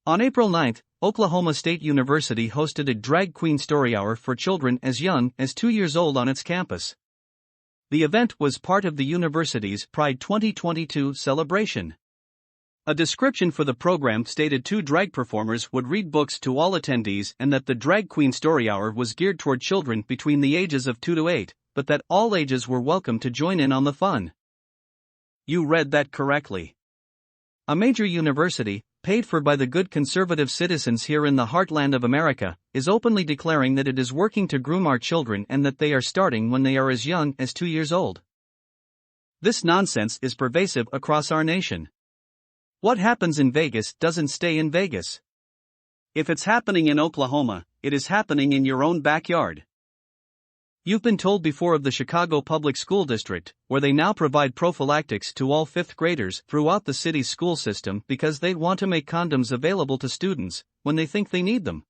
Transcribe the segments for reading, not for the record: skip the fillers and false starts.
On April 9, Oklahoma State University hosted a drag queen story hour for children as young as 2 years old on its campus. The event was part of the university's Pride 2022 celebration. A description for the program stated 2 drag performers would read books to all attendees and that the drag queen story hour was geared toward children between the ages of 2 to 8, but that all ages were welcome to join in on the fun. You read that correctly. A major university, paid for by the good conservative citizens here in the heartland of America, is openly declaring that it is working to groom our children and that they are starting when they are as young as 2 years old. This nonsense is pervasive across our nation. What happens in Vegas doesn't stay in Vegas. If it's happening in Oklahoma, it is happening in your own backyard. You've been told before of the Chicago Public School District, where they now provide prophylactics to all 5th graders throughout the city's school system because they want to make condoms available to students when they think they need them.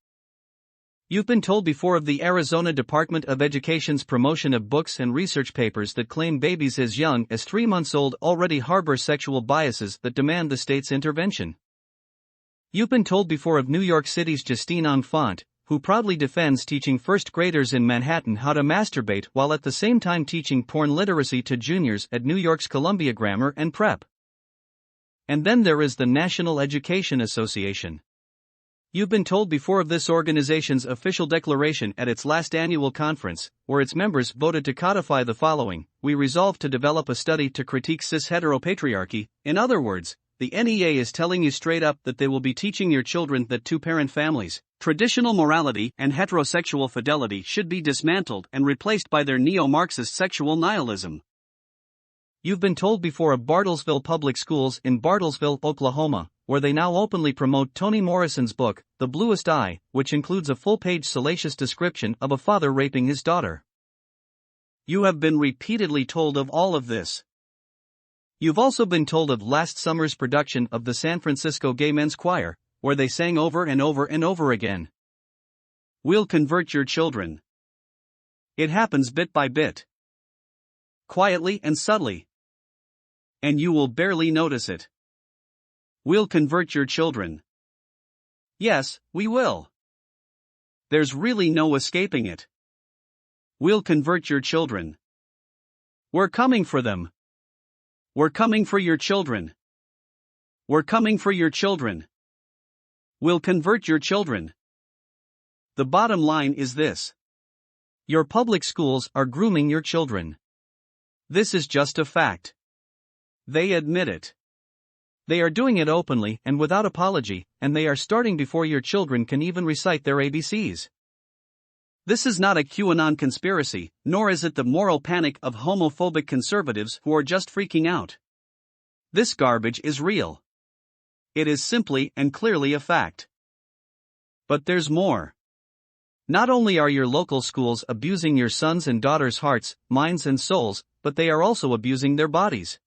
You've been told before of the Arizona Department of Education's promotion of books and research papers that claim babies as young as 3 months old already harbor sexual biases that demand the state's intervention. You've been told before of New York City's Justine Enfant, who proudly defends teaching 1st graders in Manhattan how to masturbate while at the same time teaching porn literacy to juniors at New York's Columbia Grammar and Prep. And then there is the National Education Association. You've been told before of this organization's official declaration at its last annual conference, where its members voted to codify the following: "We resolve to develop a study to critique cis-heteropatriarchy." In other words, the NEA is telling you straight up that they will be teaching your children that 2-parent families, traditional morality, and heterosexual fidelity should be dismantled and replaced by their neo-Marxist sexual nihilism. You've been told before of Bartlesville Public Schools in Bartlesville, Oklahoma, where they now openly promote Toni Morrison's book, The Bluest Eye, which includes a full-page salacious description of a father raping his daughter. You have been repeatedly told of all of this. You've also been told of last summer's production of the San Francisco Gay Men's Choir, where they sang over and over and over again, "We'll convert your children." It happens bit by bit, quietly and subtly, and you will barely notice it. We'll convert your children. Yes, we will. There's really no escaping it. We'll convert your children. We're coming for them. We're coming for your children. We're coming for your children. We'll convert your children. The bottom line is this: your public schools are grooming your children. This is just a fact. They admit it. They are doing it openly and without apology, and they are starting before your children can even recite their ABCs. This is not a QAnon conspiracy, nor is it the moral panic of homophobic conservatives who are just freaking out. This garbage is real. It is simply and clearly a fact. But there's more. Not only are your local schools abusing your sons' and daughters' hearts, minds, and souls, but they are also abusing their bodies.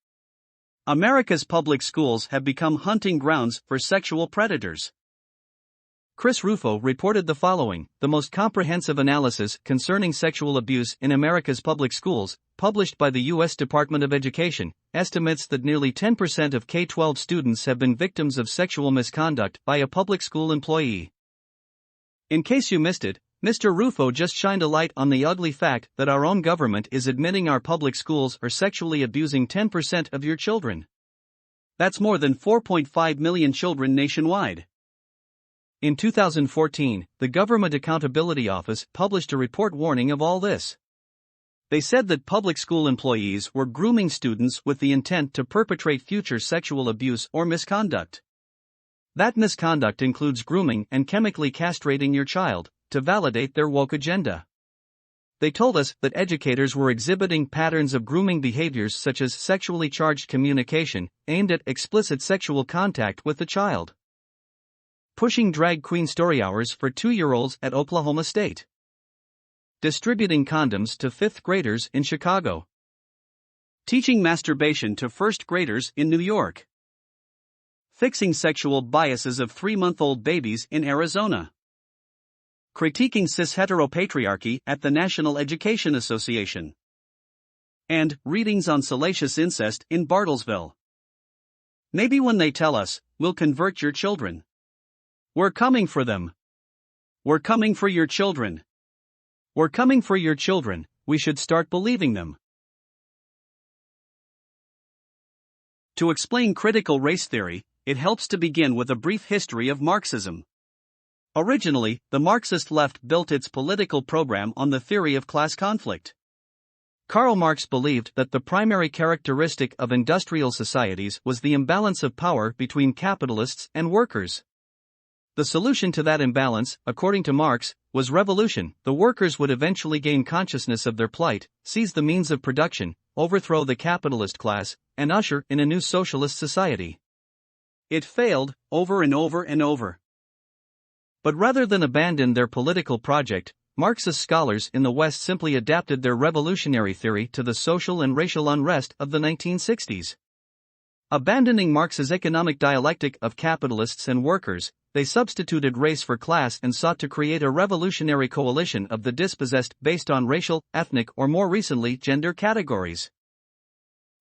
America's public schools have become hunting grounds for sexual predators. Chris Rufo reported the following: the most comprehensive analysis concerning sexual abuse in America's public schools, published by the U.S. Department of Education, estimates that nearly 10% of K-12 students have been victims of sexual misconduct by a public school employee. In case you missed it, Mr. Rufo just shined a light on the ugly fact that our own government is admitting our public schools are sexually abusing 10% of your children. That's more than 4.5 million children nationwide. In 2014, the Government Accountability Office published a report warning of all this. They said that public school employees were grooming students with the intent to perpetrate future sexual abuse or misconduct. That misconduct includes grooming and chemically castrating your child to validate their woke agenda. They told us that educators were exhibiting patterns of grooming behaviors such as sexually charged communication aimed at explicit sexual contact with the child. Pushing drag queen story hours for 2-year-olds at Oklahoma State. Distributing condoms to 5th graders in Chicago. Teaching masturbation to 1st graders in New York. Fixing sexual biases of 3-month-old babies in Arizona. Critiquing cis-heteropatriarchy at the National Education Association. And readings on salacious incest in Bartlesville. Maybe when they tell us, "We'll convert your children," We're coming for them. We're coming for your children. We're coming for your children. We should start believing them. To explain critical race theory, it helps to begin with a brief history of Marxism. Originally, the Marxist left built its political program on the theory of class conflict. Karl Marx believed that the primary characteristic of industrial societies was the imbalance of power between capitalists and workers. The solution to that imbalance, according to Marx, was revolution. The workers would eventually gain consciousness of their plight, seize the means of production, overthrow the capitalist class, and usher in a new socialist society. It failed, over and over and over. But rather than abandon their political project, Marxist scholars in the West simply adapted their revolutionary theory to the social and racial unrest of the 1960s. Abandoning Marx's economic dialectic of capitalists and workers, they substituted race for class and sought to create a revolutionary coalition of the dispossessed based on racial, ethnic, or more recently, gender categories.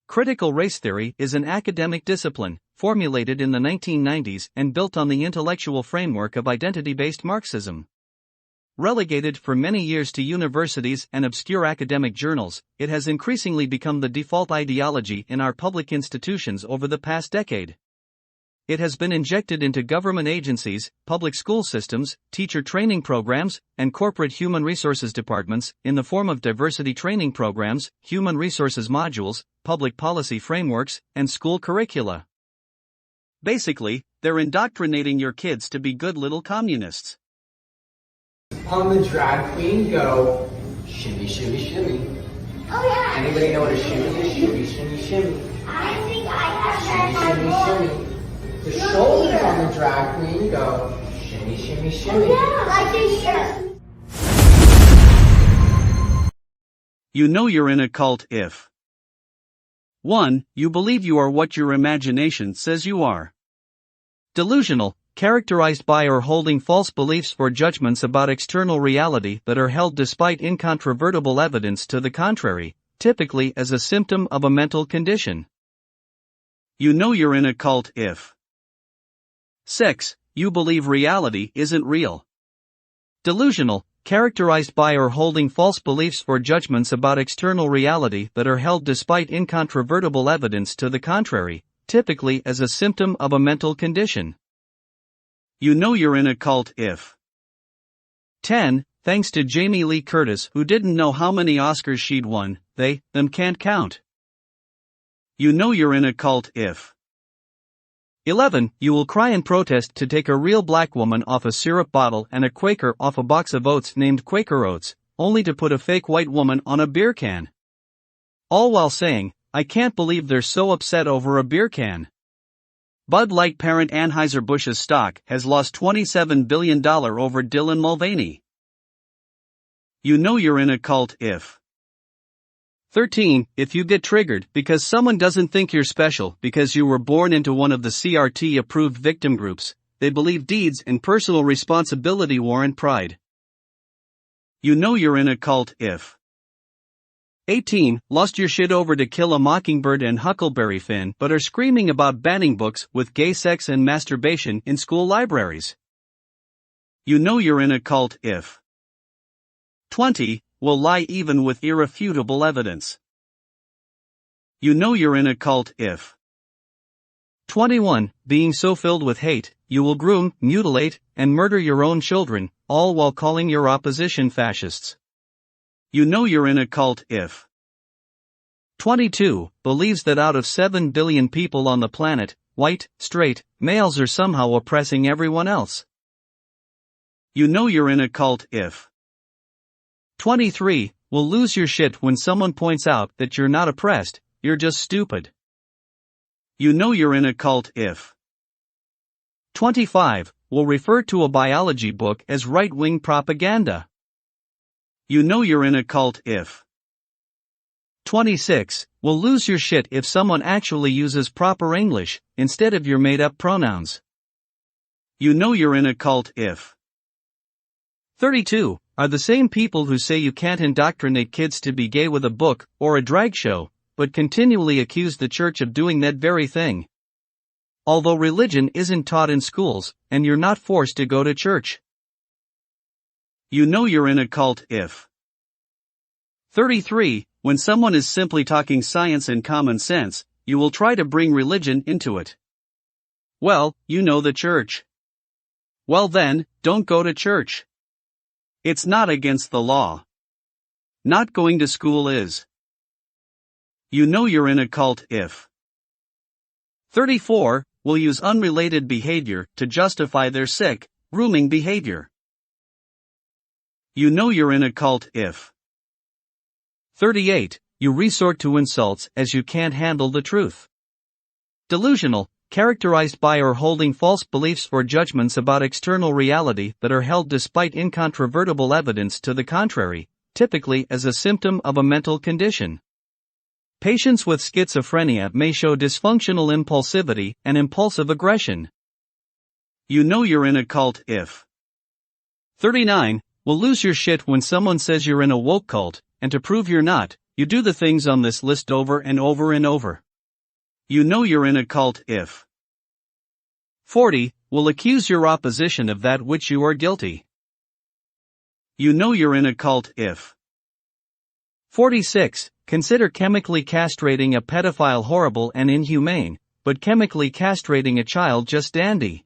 Critical race theory is an academic discipline, formulated in the 1990s and built on the intellectual framework of identity-based Marxism. Relegated for many years to universities and obscure academic journals, it has increasingly become the default ideology in our public institutions over the past decade. It has been injected into government agencies, public school systems, teacher training programs, and corporate human resources departments in the form of diversity training programs, human resources modules, public policy frameworks, and school curricula. Basically, they're indoctrinating your kids to be good little communists. On the drag queen, go shimmy, shimmy, shimmy. Oh yeah. Anybody know what a shimmy is? Shimmy, shimmy, shimmy. I think I have that Shimmy, at shimmy, home. shimmy. The shoulders on the drag queen, go shimmy, shimmy, shimmy. Yeah, like this shirt. You know you're in a cult if 1. You believe you are what your imagination says you are. Delusional, characterized by or holding false beliefs or judgments about external reality that are held despite incontrovertible evidence to the contrary, typically as a symptom of a mental condition. You know you're in a cult if 6. You believe reality isn't real. Delusional, characterized by or holding false beliefs or judgments about external reality that are held despite incontrovertible evidence to the contrary, typically as a symptom of a mental condition. You know you're in a cult if 10. Thanks to Jamie Lee Curtis, who didn't know how many Oscars she'd won, them can't count. You know you're in a cult if 11. You will cry in protest to take a real black woman off a syrup bottle and a Quaker off a box of oats named Quaker Oats, only to put a fake white woman on a beer can. All while saying, I can't believe they're so upset over a beer can. Bud Light parent Anheuser-Busch's stock has lost $27 billion over Dylan Mulvaney. You know you're in a cult if 13. If you get triggered because someone doesn't think you're special because you were born into one of the CRT-approved victim groups, they believe deeds and personal responsibility warrant pride. You know you're in a cult if 18. Lost your shit over To Kill a Mockingbird and Huckleberry Finn but are screaming about banning books with gay sex and masturbation in school libraries. You know you're in a cult if 20. Will lie even with irrefutable evidence. You know you're in a cult if 21. Being so filled with hate, you will groom, mutilate, and murder your own children, all while calling your opposition fascists. You know you're in a cult if 22. Believes that out of 7 billion people on the planet, white, straight, males are somehow oppressing everyone else. You know you're in a cult if 23. Will lose your shit when someone points out that you're not oppressed, you're just stupid. You know you're in a cult if 25. Will refer to a biology book as right-wing propaganda. You know you're in a cult if 26. Will lose your shit if someone actually uses proper English, instead of your made-up pronouns. You know you're in a cult if 32. Are the same people who say you can't indoctrinate kids to be gay with a book or a drag show, but continually accuse the church of doing that very thing. although religion isn't taught in schools, and you're not forced to go to church. You know you're in a cult if. 33. When someone is simply talking science and common sense, you will try to bring religion into it. Well, you know the church. Well then, don't go to church. It's not against the law. Not going to school is. You know you're in a cult if. 34. Will use unrelated behavior to justify their sick, grooming behavior. You know you're in a cult if. 38. You resort to insults as you can't handle the truth. Delusional, characterized by or holding false beliefs or judgments about external reality that are held despite incontrovertible evidence to the contrary, typically as a symptom of a mental condition. Patients with schizophrenia may show dysfunctional impulsivity and impulsive aggression. You know you're in a cult if. 39. Will lose your shit when someone says you're in a woke cult, and to prove you're not, you do the things on this list over and over and over. You know you're in a cult if. 40. Will accuse your opposition of that which you are guilty. You know you're in a cult if. 46. Consider chemically castrating a pedophile horrible and inhumane, but chemically castrating a child just dandy.